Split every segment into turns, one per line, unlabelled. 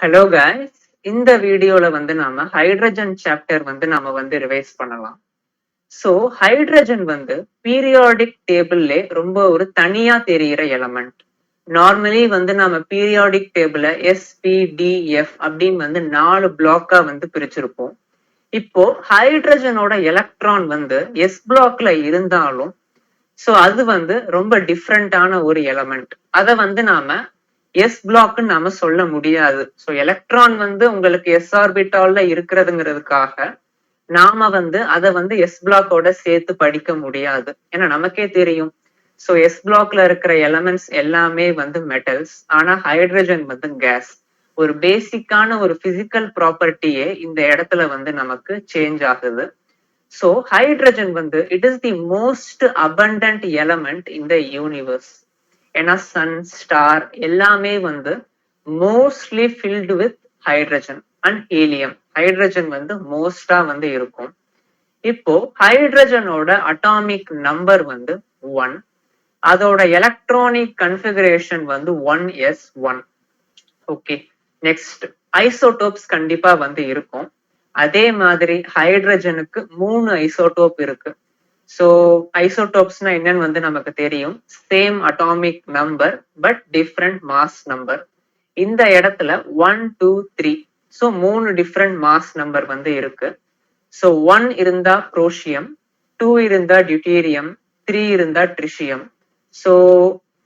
Hello guys, இந்த வீடியோல வந்து நாம ஹைட்ரஜன் சாப்டர் வந்து நாம வந்து ரிவைஸ் பண்ணலாம். ஸோ ஹைட்ரஜன் வந்து பீரியாடிக் டேபிள்ல ரொம்ப ஒரு தனியா தெரிகிற எலமெண்ட். நார்மலி வந்து நாம பீரியாடிக் டேபிள எஸ்பிடிஎஃப் அப்படின்னு வந்து 4 பிளாக்கா வந்து பிரிச்சிருப்போம். இப்போ ஹைட்ரஜனோட எலக்ட்ரான் வந்து எஸ் பிளாக்ல இருந்தாலும் ஸோ அது வந்து ரொம்ப டிஃப்ரெண்டான ஒரு எலமெண்ட். அதை வந்து நாம எஸ் பிளாக்னு நாம சொல்ல முடியாது. ஸோ எலக்ட்ரான் வந்து உங்களுக்கு எஸ் ஆர்பிட்டால்ல இருக்கிறதுங்கிறதுக்காக நாம வந்து அதை வந்து எஸ் பிளாக்கோட சேர்த்து படிக்க முடியாது. ஏன்னா நமக்கே தெரியும். ஸோ எஸ் பிளாக்ல இருக்கிற எலமெண்ட்ஸ் எல்லாமே வந்து மெட்டல்ஸ். ஆனா ஹைட்ரஜன் வந்து கேஸ். ஒரு பேசிக்கான ஒரு பிசிக்கல் ப்ராப்பர்ட்டியே இந்த இடத்துல வந்து நமக்கு சேஞ்ச் ஆகுது. ஸோ ஹைட்ரஜன் வந்து it is the most abundant element in the universe. ஏன்னா சன் ஸ்டார் எல்லாமே வந்து mostly filled with hydrogen and helium. Hydrogen வந்து மோஸ்டா வந்து இருக்கும். இப்போ ஹைட்ரஜனோட அட்டாமிக் நம்பர் வந்து 1. அதோட எலக்ட்ரானிக் கன்ஃபிகரேஷன் வந்து 1s1. ஓகே, நெக்ஸ்ட் ஐசோடோப்ஸ் கண்டிப்பா வந்து இருக்கும். அதே மாதிரி ஹைட்ரஜனுக்கு 3 ஐசோடோப் இருக்கு. ஸோ ஐசோடோப்ஸ்னா என்னன்னு வந்து நமக்கு தெரியும். Same atomic number but different mass number. இந்த இடத்துல 1, 2, 3. ஸோ 3 டிஃப்ரெண்ட் மாஸ் நம்பர் வந்து இருக்கு. ஸோ 1 இருந்தா புரோஷியம், 2 இருந்தா டியூட்டீரியம், 3 இருந்தா ட்ரிஷியம். ஸோ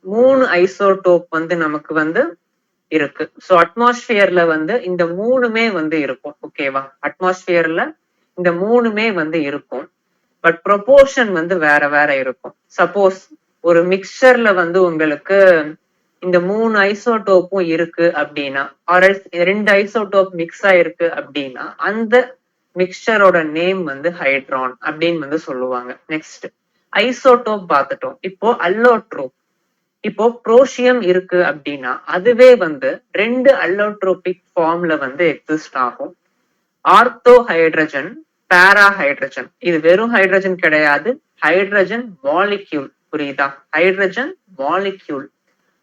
3 ஐசோடோப் வந்து நமக்கு வந்து இருக்கு. ஸோ அட்மாஸ்பியர்ல வந்து இந்த 3மே வந்து இருக்கும். ஓகேவா, அட்மாஸ்பியர்ல இந்த 3மே வந்து இருக்கும். பட் ப்ரொபோர்ஷன் வந்து வேற வேற இருக்கும். சப்போஸ் ஒரு மிக்சர்ல வந்து உங்களுக்கு இந்த 3 ஐசோடோப்பும் இருக்கு அப்படின்னா, ஆர்எல்ஸ் 2 ஐசோடோப் மிக்ஸ் ஆயிருக்கு அப்படின்னா அந்த மிக்சரோட நேம் வந்து ஹைட்ரான் அப்படின்னு வந்து சொல்லுவாங்க. நெக்ஸ்ட் ஐசோடோப் பார்த்துட்டோம். இப்போ அல்லோட்ரோப். இப்போ புரோஷியம் இருக்கு அப்படின்னா அதுவே வந்து 2 அல்லோட்ரோபிக் ஃபார்ம்ல வந்து எக்ஸிஸ்ட் ஆகும். Ortho hydrogen, para hydrogen. இது வெறும் ஹைட்ரஜன் கிடையாது, ஹைட்ரஜன் மாலிக்யூல். புரியுதா? Hydrogen molecule.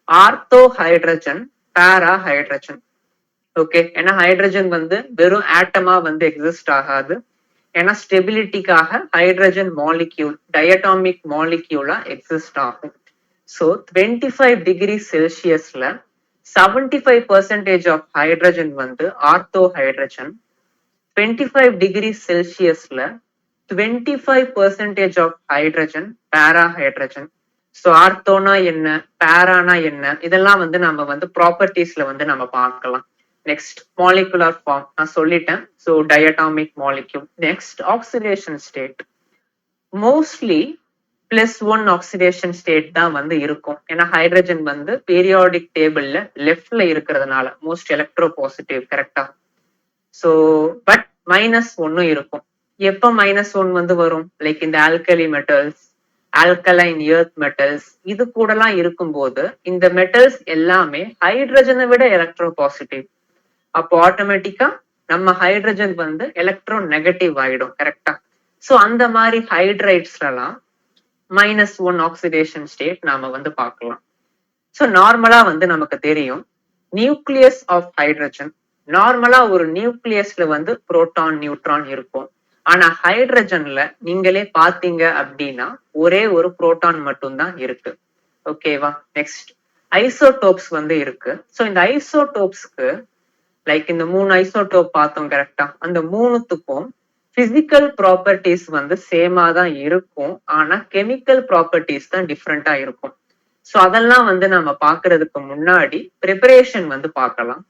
Ortho hydrogen, para hydrogen. Okay, ஏன்னா ஹைட்ரஜன் வந்து வெறும் ஆட்டமா வந்து எக்ஸிஸ்ட் ஆகாது. ஏன்னா ஸ்டெபிலிட்டிக்காக ஹைட்ரஜன் மாலிக்யூல் டயட்டாமிக் மாலிக்யூலா எக்ஸிஸ்ட் ஆகும். ஸோ 25 டிகிரி செல்சியஸ்ல 75% ஆஃப் ஹைட்ரஜன் வந்து ஆர்த்தோ ஹைட்ரஜன். 25 டிகிரி செல்சியஸ்ல 25% of hydrogen para hydrogen. So ஆர்த்தோனா என்ன, பேரானா என்ன, இதெல்லாம் வந்து நம்ம வந்து ப்ராப்பர்ட்டிஸ்ல வந்து நம்ம பார்க்கலாம். நெக்ஸ்ட் மாலிகுலர் ஃபார்ம் நான் சொல்லிட்டேன். So diatomic molecule. Next oxidation state. Mostly +1 oxidation state தான் வந்து இருக்கும். ஏன்னா ஹைட்ரஜன் வந்து பீரியாடிக் டேபிள்ல லெஃப்ட்ல இருக்கிறதுனால மோஸ்ட் எலக்ட்ரோ பாசிட்டிவ். கரெக்டா? ஸோ பட் -1 இருக்கும். எப்ப -1 வந்து வரும்? லைக் இந்த alkali metals, alkaline earth metals, இது கூடலாம் இருக்கும்போது இந்த மெட்டல்ஸ் எல்லாமே ஹைட்ரஜனை விட எலக்ட்ரோ பாசிட்டிவ். அப்போ ஆட்டோமேட்டிக்கா நம்ம ஹைட்ரஜன் வந்து எலக்ட்ரோ நெகட்டிவ் ஆயிடும். கரெக்டா? ஸோ அந்த மாதிரி ஹைட்ரைட்ஸ்லாம் -1 ஆக்சிடேஷன் ஸ்டேட் நாம வந்து பார்க்கலாம். ஸோ நார்மலா வந்து நமக்கு தெரியும் நியூக்ளியஸ் ஆஃப் ஹைட்ரஜன். நார்மலா ஒரு நியூக்ளியஸ்ல வந்து புரோட்டான் நியூட்ரான் இருக்கும். ஆனா ஹைட்ரஜன்ல நீங்களே பாத்தீங்க அப்படின்னா ஒரே ஒரு புரோட்டான் மட்டும்தான் இருக்கு. ஓகேவா? நெக்ஸ்ட் ஐசோடோப்ஸ் வந்து இருக்கு. ஸோ இந்த ஐசோடோப்ஸ்க்கு லைக் இந்த 3 ஐசோடோப் பார்த்தோம். கரெக்டா? அந்த 3த்துக்கும் பிசிக்கல் ப்ராப்பர்ட்டிஸ் வந்து சேமா தான் இருக்கும். ஆனா கெமிக்கல் ப்ராப்பர்ட்டிஸ் தான் டிஃப்ரெண்டா இருக்கும். ஸோ அதெல்லாம் வந்து நம்ம பாக்குறதுக்கு முன்னாடி ப்ரிப்பரேஷன் வந்து பார்க்கலாம்.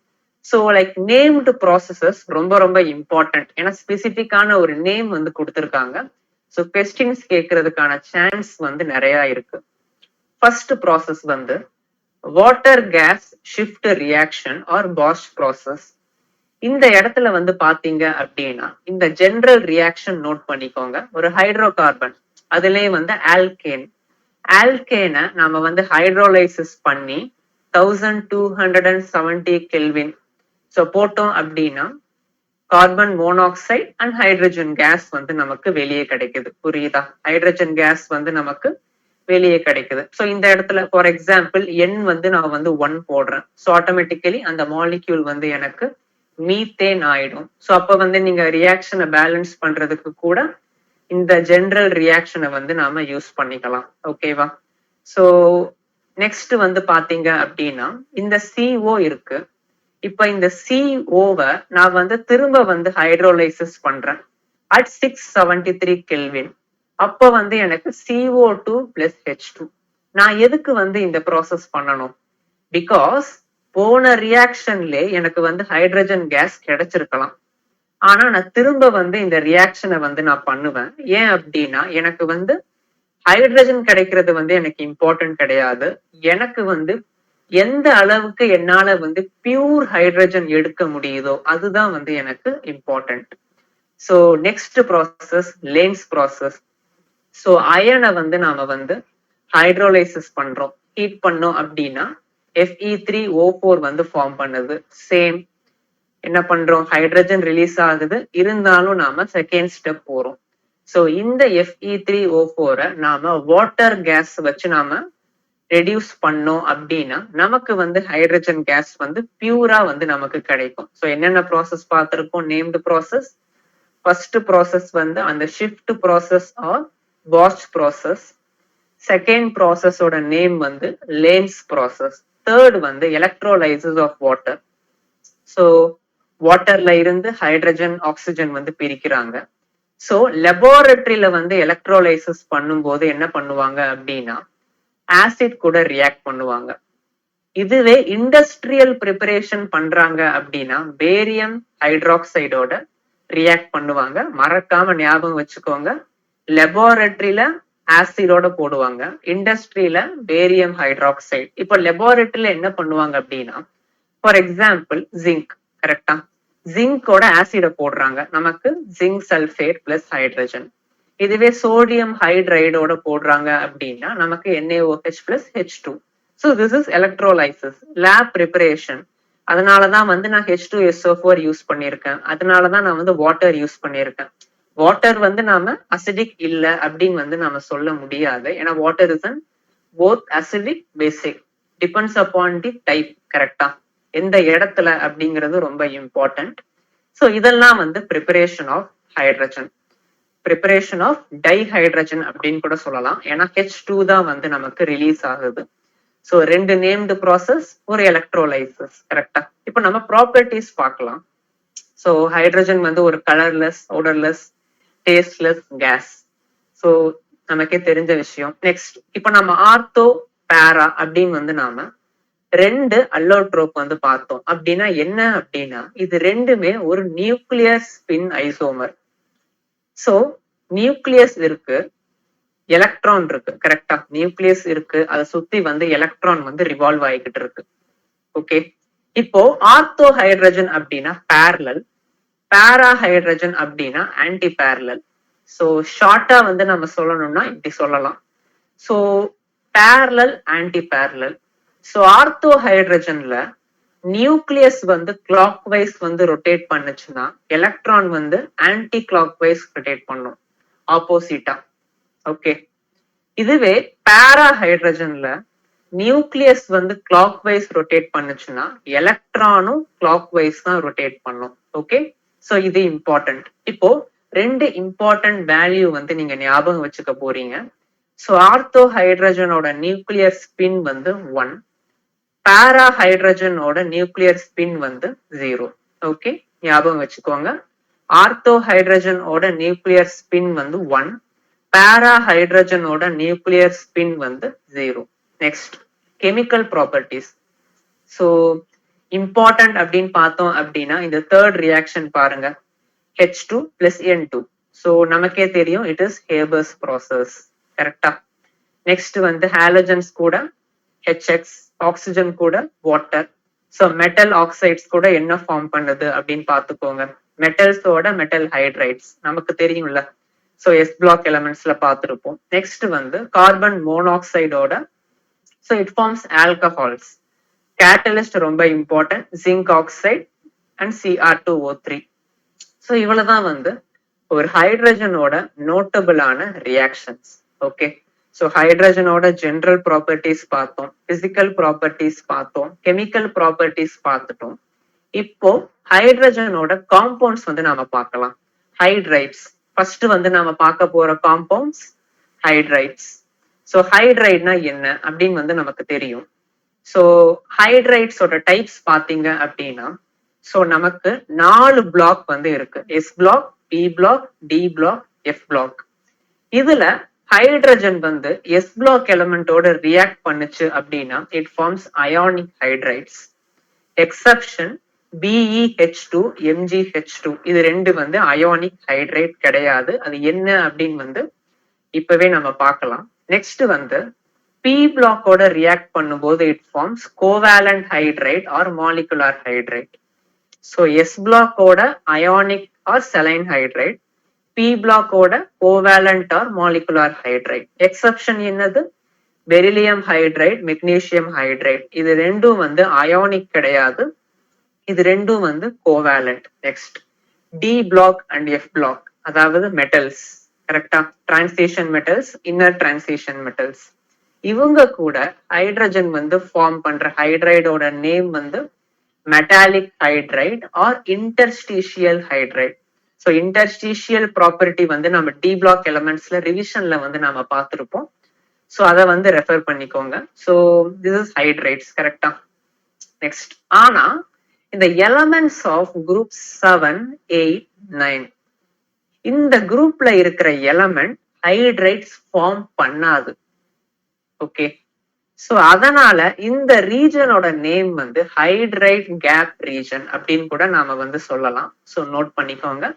ஸோ லைக் நேம்டு ப்ராசஸஸ் ரொம்ப ரொம்ப இம்பார்ட்டன்ட். ஏன்னா ஸ்பெசிபிக்கான ஒரு நேம் வந்து கொடுத்துருக்காங்க. ஸோ கொஸ்டின்ஸ் கேட்கறதுக்கான சான்ஸ் வந்து நிறைய இருக்கு. ஃபர்ஸ்ட் ப்ராசஸ் வந்து water gas shift reaction or Bosch process. இந்த இடத்துல வந்து பாத்தீங்க அப்படின்னா இந்த ஜெனரல் ரியாக்ஷன் நோட் பண்ணிக்கோங்க. ஒரு ஹைட்ரோ கார்பன், அதுலயே வந்து ஆல்கேன். ஆல்கேனை நாம வந்து ஹைட்ரோலைசிஸ் பண்ணி 1270 கெல்வின் ஸோ போட்டோம் அப்படின்னா carbon monoxide and hydrogen case வந்து நமக்கு வெளியே கிடைக்குது. புரியுதா? ஹைட்ரஜன் கேஸ் வந்து நமக்கு வெளியே கிடைக்குது. ஸோ இந்த இடத்துல ஃபார் எக்ஸாம்பிள் என் வந்து நான் வந்து 1 போடுறேன். ஸோ ஆட்டோமேட்டிக்கலி அந்த மாலிக்யூல் வந்து எனக்கு மீத்தேன் ஆயிடும். ஸோ அப்ப வந்து நீங்க ரியாக்ஷனை பேலன்ஸ் பண்றதுக்கு கூட இந்த ஜெனரல் ரியாக்ஷனை வந்து நாம யூஸ் பண்ணிக்கலாம். ஓகேவா? ஸோ நெக்ஸ்ட் வந்து பாத்தீங்க அப்படின்னா இந்த CO இருக்கு. இப்ப இந்த CO-வை நான் வந்து திரும்ப வந்து ஹைட்ரோலைசிஸ் பண்றேன் at 673 கெல்வின். அப்ப வந்து எனக்கு CO2 plus H2. நான் எதுக்கு வந்து இந்த ப்ராசஸ் பண்ணணும்? பிகாஸ் போன ரியாக்ஷன்ல எனக்கு வந்து ஹைட்ரஜன் கேஸ் கிடைச்சிருக்கலாம். ஆனா நான் திரும்ப வந்து இந்த ரியாக்ஷனை வந்து நான் பண்ணுவேன். ஏன் அப்படின்னா எனக்கு வந்து ஹைட்ரஜன் கிடைக்கிறது வந்து எனக்கு இம்பார்ட்டன்ட் கிடையாது. எனக்கு வந்து எந்த அளவுக்கு என்னால வந்து பியூர் ஹைட்ரஜன் எடுக்க முடியுதோ அதுதான் வந்து எனக்கு important. So next process Lane's process. So அயனை வந்து நாம வந்து ஹைட்ரோலைசிஸ் பண்றோம். ஹீட் பண்ணோம் அப்படின்னா Fe3O4 வந்து ஃபார்ம் பண்ணுது. சேம் என்ன பண்றோம், ஹைட்ரஜன் ரிலீஸ் ஆகுது, இருந்தாலும் நாம செகண்ட் ஸ்டெப் போறோம். ஸோ இந்த Fe3O4 நாம வாட்டர் கேஸ் வச்சு நாம ரெடியூஸ் பண்ணோம் அப்படின்னா நமக்கு வந்து ஹைட்ரஜன் கேஸ் வந்து பியூரா வந்து நமக்கு கிடைக்கும். ஸோ என்னென்ன ப்ராசஸ் பார்த்திருக்கோம், நேம்டு ப்ராசஸ். ஃபர்ஸ்ட் ப்ராசஸ் வந்து அந்த shift process or wash process. Second ப்ராசஸோட நேம் வந்து லேன்ஸ் ப்ராசஸ். தேர்ட் வந்து எலக்ட்ரோலைசிஸ் ஆஃப் வாட்டர். ஸோ வாட்டர்ல இருந்து ஹைட்ரஜன் ஆக்சிஜன் வந்து பிரிக்கிறாங்க. ஸோ லெபார்டரியில வந்து எலக்ட்ரோலைசிஸ் பண்ணும்போது என்ன பண்ணுவாங்க அப்படின்னா ஆசிட் கூட ரியாக்ட் பண்ணுவாங்க. இதுவே இண்டஸ்ட்ரியல் ப்ரிப்பரேஷன் பண்றாங்க அப்படின்னா பேரியம் ஹைட்ராக்சைடோட ரியாக்ட் பண்ணுவாங்க. மறக்காம ஞாபகம் வச்சுக்கோங்க, லெபார்டரியில ஆசிடோட போடுவாங்க, இண்டஸ்ட்ரியில பேரியம் ஹைட்ராக்சைடு. இப்போ லெபார்டரியில என்ன பண்ணுவாங்க அப்படின்னா ஃபார் எக்ஸாம்பிள் ஜிங்க், கரெக்டா? ஜிங்கோட ஆசிட போடுறாங்க, நமக்கு ஜிங்க் சல்ஃபேட் பிளஸ் ஹைட்ரஜன். இதுவே சோடியம் ஹைட்ரைடோட போடுறாங்க அப்படின்னா நமக்கு NaOH plus H2. So this is electrolysis, lab preparation. அதனாலதான் வந்து நான் H2SO4 யூஸ் பண்ணியிருக்கேன். அதனாலதான் நான் வந்து வாட்டர் யூஸ் பண்ணியிருக்கேன். வாட்டர் வந்து நாம அசிடிக் இல்ல அப்படின்னு வந்து நாம சொல்ல முடியாது. ஏன்னா water is an both acidic basic, depends upon the type, கரெக்டா? எந்த இடத்துல அப்படிங்கிறது ரொம்ப இம்பார்ட்டன்ட். ஸோ இதெல்லாம் வந்து preparation of hydrogen, preparation of dihydrogen அப்படின்னு கூட சொல்லலாம். ஏன்னா H2 தான் வந்து நமக்கு ரிலீஸ் ஆகுது. ஸோ ரெண்டு நேம்டு ப்ராசஸ், ஒரு எலக்ட்ரோலைசிஸ், கரெக்டா? இப்போ நம்ம ப்ராப்பர்ட்டிஸ் பார்க்கலாம். ஸோ ஹைட்ரஜன் வந்து ஒரு colourless, odourless, tasteless gas. So நமக்கே தெரிஞ்ச விஷயம். நெக்ஸ்ட் இப்போ நம்ம ஆர்த்தோ பேரா அப்படின்னு வந்து நாம ரெண்டு அல்லோட்ரோப் வந்து பார்த்தோம். அப்படின்னா என்ன அப்படின்னா இது ரெண்டுமே ஒரு nuclear spin isomer. So nucleus இருக்கு, எலக்ட்ரான் இருக்கு, கரெக்டா? நியூக்ளியஸ் இருக்கு, அதை சுத்தி வந்து எலக்ட்ரான் வந்து ரிவால்வ் ஆகிக்கிட்டு இருக்கு. ஓகே, இப்போ ஆர்த்தோ ஹைட்ரஜன் அப்படின்னா பேரலல், பேரா ஹைட்ரஜன் அப்படின்னா ஆன்டி பேரலல். ஸோ ஷார்ட்டா வந்து நம்ம சொல்லணும்னா இப்படி சொல்லலாம். So parallel, anti parallel. So ortho ஹைட்ரஜன்ல நியூக்ளியஸ் வந்து கிளாக் வைஸ் வந்து ரொட்டேட் பண்ணுச்சுன்னா எலக்ட்ரான் வந்து ஆன்டி கிளாக் வைஸ் ரொட்டேட் பண்ணும், ஆப்போசிட்டா. ஓகே, இதுவே பேரா ஹைட்ரஜன்ல நியூக்ளியஸ் வந்து கிளாக் வைஸ் ரொட்டேட் பண்ணுச்சுன்னா எலக்ட்ரானும் கிளாக் வைஸ் தான் ரொட்டேட் பண்ணும். ஓகே, ஸோ இது இம்பார்ட்டன்ட். இப்போ ரெண்டு இம்பார்ட்டன்ட் வேல்யூ வந்து நீங்க ஞாபகம் வச்சுக்க போறீங்க. ஸோ ஆர்த்தோ ஹைட்ரஜனோட நியூக்ளியர் ஸ்பின் வந்து 1, பேரா ஹைட்ரஜனோட நியூக்ளியர் ஸ்பின் வந்து 0. ஓகே, ஞாபகம் வச்சுக்கோங்க. ஆர்த்தோ ஹைட்ரஜனோட நியூக்ளியர் ஸ்பின் வந்து 1, பேரா ஹைட்ரஜனோட நியூக்ளியர் ஸ்பின் வந்து 0. Next chemical properties. So important அப்படின்னு பார்த்தோம் அப்படின்னா இந்த தேர்ட் ரியாக்ஷன் பாருங்க, H2 plus N2. ஸோ நமக்கே தெரியும் இட் இஸ் ஹேபர்ஸ் ப்ராசஸ், கரெக்டா? நெக்ஸ்ட் வந்து ஹாலஜன்ஸ் கூட HX, ஆக்சிஜன் கூட வாட்டர். ஸோ மெட்டல் ஆக்சைட்ஸ் கூட என்ன ஃபார்ம் பண்ணுது அப்படின்னு பார்த்துக்கோங்க, மெட்டல்ஸோட மெட்டல் ஹைட்ரைட்ஸ் நமக்கு தெரியும்ல. ஸோ S பிளாக் எலமெண்ட்ஸ்ல பார்த்துருப்போம். நெக்ஸ்ட் வந்து கார்பன் மோனாக்சைடோட so it forms alcohols. Catalyst ரொம்ப important, zinc oxide and Cr2O3. So இவ்வளவுதான் வந்து ஒரு ஹைட்ரஜனோட நோட்டபிளான ரியாக்ஷன்ஸ். ஓகே, ஸோ ஹைட்ரஜனோட ஜென்ரல் ப்ராப்பர்ட்டிஸ் பார்த்தோம், பிசிக்கல் ப்ராப்பர்ட்டிஸ் பார்த்தோம், கெமிக்கல் ப்ராப்பர்ட்டிஸ் பார்த்துட்டோம். இப்போ ஹைட்ரஜனோட காம்பவுண்ட்ஸ் வந்து நாம பார்க்கலாம். ஹைட்ரைட்ஸ் ஃபர்ஸ்ட் வந்து நாம பார்க்க போற காம்பவுண்ட்ஸ் ஹைட்ரைட்ஸ். ஸோ ஹைட்ரைட்னா என்ன அப்படின்னு வந்து நமக்கு தெரியும். ஸோ ஹைட்ரைட்ஸோட டைப்ஸ் பார்த்தீங்க அப்படின்னா, ஸோ நமக்கு 4 பிளாக் வந்து இருக்கு. S block, P block, D block, F block. இதுல ஹைட்ரஜன் வந்து எஸ் பிளாக் எலிமெண்டோட ரியாக்ட் பண்ணுச்சு அப்படின்னா it forms ionic hydrides. Exception BeH2, MgH2 இது ரெண்டு வந்து அயானிக் ஹைட்ரைட் கிடையாது. அது என்ன அப்படின்னு வந்து இப்பவே நம்ம பார்க்கலாம். நெக்ஸ்ட் வந்து பி பிளாக்கோட ரியாக்ட் பண்ணும்போது it forms covalent hydride or molecular hydride. So S பிளாக்கோட ionic or saline hydride, P பிளாக்கோட covalent or molecular hydride. Exception என்னது? Beryllium hydride, magnesium hydride. இது ரெண்டும் வந்து அயானிக் கிடையாது, இது ரெண்டும் வந்து covalent. Next D block and F block, அதாவது மெட்டல்ஸ், கரெக்டா? Transition metals, inner transition metals. இவங்க கூட ஹைட்ரஜன் வந்து ஃபார்ம் பண்ற ஹைட்ரைடோட நேம் வந்து metallic hydride or interstitial hydride. So interstitial property வந்து நம்ம டி பிளாக் எலிமெண்ட்ஸ்ல ரிவிஷன்ல வந்து நாம பார்த்துருப்போம். ஸோ அதை வந்து ரெஃபர் பண்ணிக்கோங்க. ஸோ திஸ் இஸ் ஹைட்ரைட்ஸ், கரெக்டா? நெக்ஸ்ட், ஆனா இந்த எலமெண்ட்ஸ் ஆஃப் குரூப் 7, 8, 9 இந்த குரூப்ல இருக்கிற எலமெண்ட் ஹைட்ரைட்ஸ் ஃபார்ம் பண்ணாது. ஓகே, சோ அதனால இந்த ரீஜனோட நேம் வந்து ஹைட்ரைட் கேப் ரீஜன் அப்படின்னு கூட நாம வந்து சொல்லலாம். சோ நோட் பண்ணிக்கோங்க.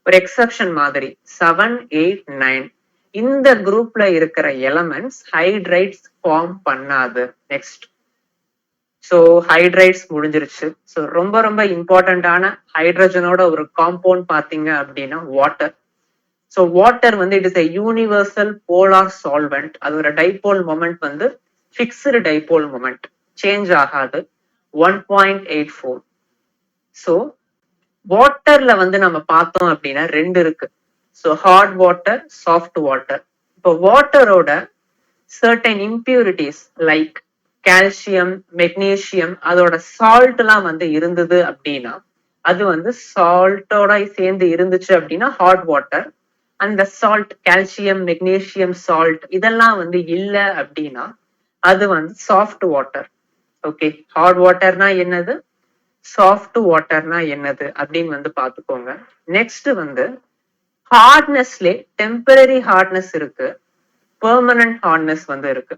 ஒரு எக்ஸப்ஷன் மாதிரி 7, 8, 9 இந்த குரூப்ல இருக்கிற எலமெண்ட்ஸ் ஹைட்ரைட்ஸ் ஃபார்ம் பண்ணாது. நெக்ஸ்ட், ஸோ ஹைட்ரைட்ஸ் முடிஞ்சிருச்சு. ஸோ ரொம்ப ரொம்ப இம்பார்ட்டன்டான ஹைட்ரஜனோட ஒரு காம்பவுண்ட் பார்த்தீங்க அப்படின்னா வாட்டர். ஸோ வாட்டர் வந்து it is a universal polar solvent. அதோட டைபோல் மொமெண்ட் வந்து ஃபிக்ஸ்டு டைபோல் மொமெண்ட், சேஞ்ச் ஆகாது, 1.84. ஸோ வாட்டர்ல வந்து நம்ம பார்த்தோம் அப்படின்னா ரெண்டு இருக்கு. So hard water, soft water. இப்போ வாட்டரோட certain impurities like calcium, magnesium, அதோட சால்ட் எல்லாம் வந்து இருந்தது அப்படின்னா, அது வந்து சால்ட்டோட சேர்ந்து இருந்துச்சு அப்படின்னா ஹாட் வாட்டர். அந்த சால்ட், கால்சியம், மெக்னீசியம், சால்ட் இதெல்லாம் வந்து இல்ல அப்படின்னா அது வந்து சாஃப்ட் வாட்டர். ஓகே, ஹாட் வாட்டர்னா என்னது, சாஃப்ட் வாட்டர்னா என்னது அப்படின்னு வந்து பாத்துக்கோங்க. நெக்ஸ்ட் வந்து ஹார்ட்னஸ்ல டெம்பரரி ஹார்ட்னஸ் இருக்கு, பெர்மனன்ட் ஹார்ட்னஸ் வந்து இருக்கு.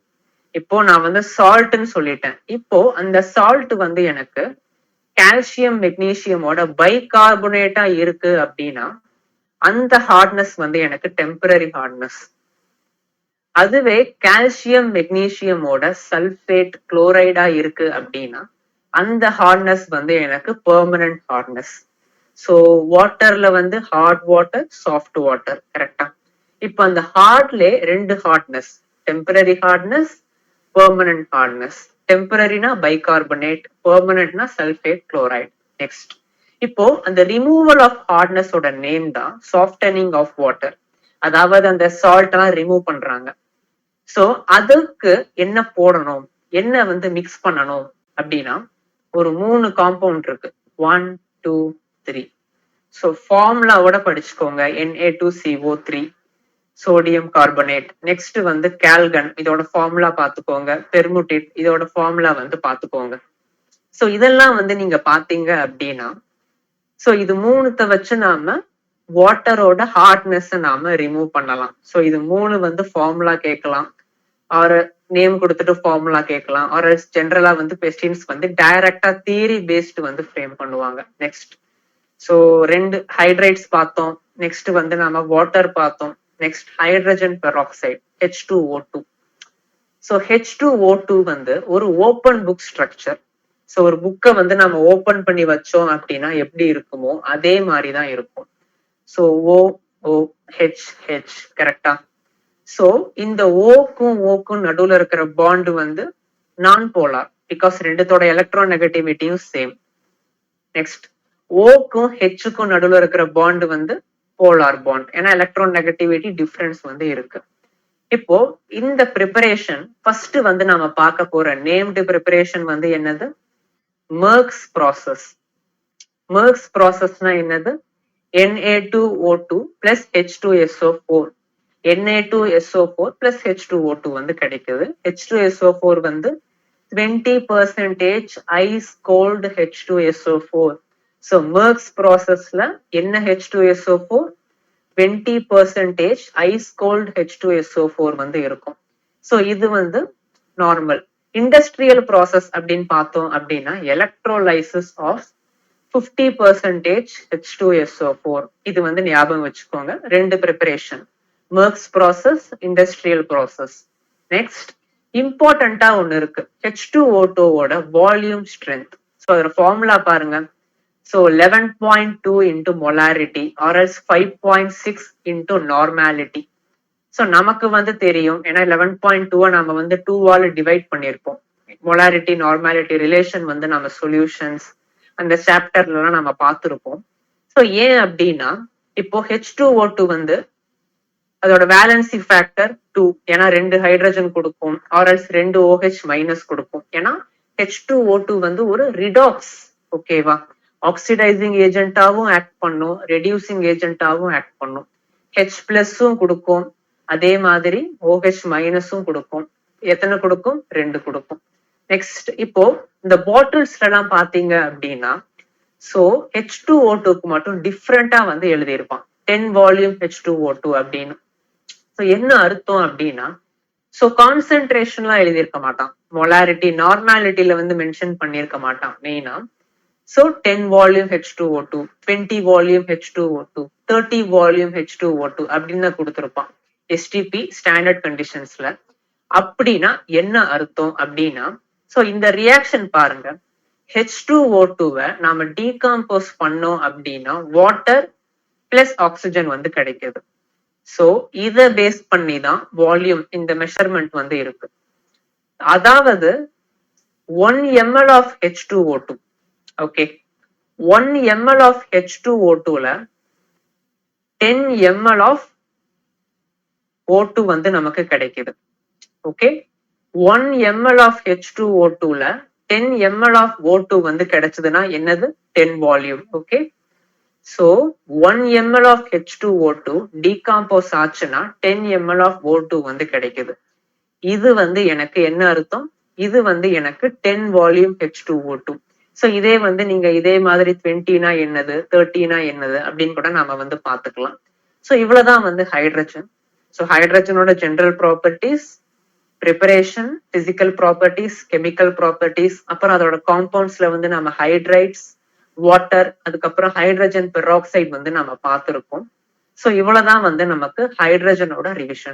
இப்போ நான் வந்து சால்ட்னு சொல்லிட்டேன். இப்போ அந்த சால்ட் வந்து எனக்கு கால்சியம் மெக்னீசியமோட பைகார்போனேட்டா இருக்கு அப்படின்னா அந்த ஹார்ட்னஸ் வந்து எனக்கு டெம்பரரி ஹார்ட்னஸ். அதுவே கால்சியம் மெக்னீசியமோட சல்பேட் குளோரைடா இருக்கு அப்படின்னா அந்த ஹார்ட்னஸ் வந்து எனக்கு பெர்மனன்ட் ஹார்ட்னஸ். ஸோ வாட்டர்ல வந்து ஹார்ட் வாட்டர், சாஃப்ட் வாட்டர், கரெக்டா? இப்போ அந்த ஹார்ட்ல ரெண்டு hardness, temporary hardness, permanent hardness. டெம்பரரினா பைகார்பனேட், பெர்மனன்ட்னா சல்பேட் குளோரைட். நெக்ஸ்ட், இப்போ அந்த ரிமூவல் ஆஃப் ஹார்ட்னஸோட நேம் தான் சாஃப்டனிங் ஆஃப் வாட்டர். அதாவது அந்த சால்ட் எல்லாம் ரிமூவ் பண்றாங்க. சோ அதுக்கு என்ன போடணும், என்ன வந்து மிக்ஸ் பண்ணணும் அப்படின்னா ஒரு 3 காம்பவுண்ட் இருக்கு, 1, 2, 3. ஸோ ஃபார்முலாவோட படிச்சுக்கோங்க. Na2CO3 sodium carbonate. நெக்ஸ்ட் வந்து கால்கன், இதோட ஃபார்முலா பாத்துக்கோங்க. பெர்முடேட், இதோட ஃபார்முலா வந்து பாத்துக்கோங்க. சோ இதெல்லாம் வந்து நீங்க பாத்தீங்க அப்படின்னா, சோ இது மூணுத்த வச்சு நாம வாட்டரோட ஹார்ட்னஸ் நாம ரிமூவ் பண்ணலாம். சோ இது 3 வந்து ஃபார்முலா கேட்கலாம், ஆர் நேம் கொடுத்துட்டு ஃபார்முலா கேட்கலாம், ஆர் ஜென்ரலா வந்து கொஸ்டின்ஸ் வந்து டைரக்டா தியரி பேஸ்டு வந்து ஃப்ரேம் பண்ணுவாங்க. நெக்ஸ்ட், ஸோ 2 ஹைட்ரைட்ஸ் பார்த்தோம். நெக்ஸ்ட் வந்து நம்ம வாட்டர் பார்த்தோம். Next hydrogen peroxide, H2O2. So H2O2 வந்து ஒரு ஓப்பன் புக் ஸ்ட்ரக்சர். ஸோ ஒரு புக்கை வந்து நம்ம ஓப்பன் பண்ணி வச்சோம் அப்படின்னா எப்படி இருக்குமோ அதே மாதிரி தான் இருக்கும். ஸோ OOHH, கரெக்டா? ஸோ இந்த ஓக்கும் ஓக்கும் நடுவில் இருக்கிற பாண்ட் வந்து நான் போலார், பிகாஸ் ரெண்டுத்தோட எலக்ட்ரான் நெகட்டிவிட்டியும் சேம். நெக்ஸ்ட், ஓக்கும் ஹெச்சுக்கும் நடுவில் இருக்கிற பாண்ட் வந்து போலார் பாண்ட், ஏன்னா எலக்ட்ரான் நெகட்டிவிட்டி டிஃபரன்ஸ் வந்து இருக்கு. இப்போ இந்த ப்ரிப்பரேஷன் ஃபர்ஸ்ட் வந்து நாம பார்க்க போற நேம்டு ப்ரிப்பரேஷன் வந்து என்னது? மெர்க்ஸ் ப்ராசஸ். மெர்க்ஸ் ப்ராசஸ்னா என்னது? Na2O2 plus H2SO4. Na2SO4 plus H2O2 வந்து கிடைக்குது. H2SO4 வந்து 20% ice cold H2SO4. So Merck's processல என்ன H2SO4? 20% ice cold H2SO4 வந்து இருக்கும். So இது வந்து நார்மல். இண்டஸ்ட்ரியல் ப்ராசஸ் அப்படின்னு பார்த்தோம் அப்படின்னா எலக்ட்ரோலைசிஸ் ஆஃப் 50% H2SO4. இது வந்து ஞாபகம் வச்சுக்கோங்க. ரெண்டு preparation, Merck's process, industrial process. Next இம்பார்ட்டண்டா ஒண்ணு இருக்கு, H2O2 ஓட வால்யூம் ஸ்ட்ரென்த். ஸோ அதோட ஃபார்முலா பாருங்க. So 11.2 into molarity or else 5.6 into normality. So நமக்கு வந்து தெரியும், ஏன்னா 11.2 நம்ம வந்து 2ஆல டிவைட் பண்ணியிருப்போம். மொலாரிட்டி நார்மாலிட்டி ரிலேஷன் வந்து நம்ம சொல்யூஷன்ஸ் அந்த சாப்டர்லாம் நம்ம பார்த்துருப்போம். ஸோ ஏன் அப்படின்னா இப்போ H2O2 வந்து அதோட வேலன்சி ஃபேக்டர் 2, ஏன்னா 2 ஹைட்ரஜன் கொடுக்கும், ஆர்எல்ஸ் 2 OH மைனஸ் கொடுக்கும். ஏன்னா H2O2 வந்து ஒரு ரிடாக்ஸ், ஓகேவா? ஆக்சிடைசிங் ஏஜென்ட்டாவும் ஆக்ட் பண்ணும், ரெடியூசிங் ஏஜென்ட்டாவும் ஆக்ட் பண்ணும். H பிளஸும் கொடுக்கும், அதே மாதிரி OH மைனஸும் கொடுக்கும். எத்தனை கொடுக்கும்? 2 கொடுக்கும். நெக்ஸ்ட் இப்போ இந்த பாட்டில்ஸ்ல எல்லாம் பாத்தீங்க அப்படின்னா சோ H2O2க்கு மட்டும் டிஃப்ரெண்டா வந்து எழுதியிருப்பான், 10 வால்யூம் H2O2 அப்படின்னு. ஸோ என்ன அர்த்தம் அப்படின்னா, ஸோ கான்சென்ட்ரேஷன்லாம் எழுதியிருக்க மாட்டான், மொலாரிட்டி நார்மாலிட்டியில வந்து மென்ஷன் பண்ணியிருக்க மாட்டான் மெயினா. So 10 volume H2O2, 20 volume H2O2, 30 volume H2O2 அப்படின்னு தான் கொடுத்துருப்பான் எஸ்டிபி ஸ்டாண்டர்ட் கண்டிஷன்ஸ்ல. அப்படின்னா என்ன அர்த்தம் அப்படின்னா, ஸோ இந்த ரியாக்ஷன் பாருங்க, H2O2வை நாம டீகாம்போஸ் பண்ணோம் அப்படின்னா வாட்டர் பிளஸ் ஆக்சிஜன் வந்து கிடைக்குது. சோ இத பேஸ் பண்ணி தான் வால்யூம் இந்த மெஷர்மெண்ட் வந்து இருக்கு. அதாவது 1 ml of H2O2, okay, 1 ml of H2O2ல 10 ml ஆஃப் O2 வந்து நமக்கு கிடைக்குது. ஓகே, 1 ml ஆஃப் H2O2ல 10 ml ஆஃப் O2 வந்து கிடைச்சதுன்னா என்னது? 10 volume. Okay, so 1 ml of H2O2 decompose ஆச்சுன்னா 10 ml ஆஃப் O2 வந்து கிடைக்குது. இது வந்து எனக்கு என்ன அர்த்தம்? இது வந்து எனக்கு 10 வால்யூம் H2O2. சோ இதே வந்து நீங்க இதே மாதிரி 20னா என்னது, 30னா என்னது அப்படின்னு கூட நாம வந்து பாத்துக்கலாம். சோ இவ்வளவுதான் வந்து ஹைட்ரஜன். ஸோ ஹைட்ரஜனோட general properties, preparation, physical properties, chemical properties, அப்புறம் அதோட காம்பவுண்ட்ஸ்ல வந்து நம்ம ஹைட்ரைட்ஸ், வாட்டர், அதுக்கப்புறம் ஹைட்ரஜன் பெராக்சைடு வந்து நம்ம பார்த்துருக்கோம். ஸோ இவ்வளவுதான் வந்து நமக்கு ஹைட்ரஜனோட ரிவிஷன்.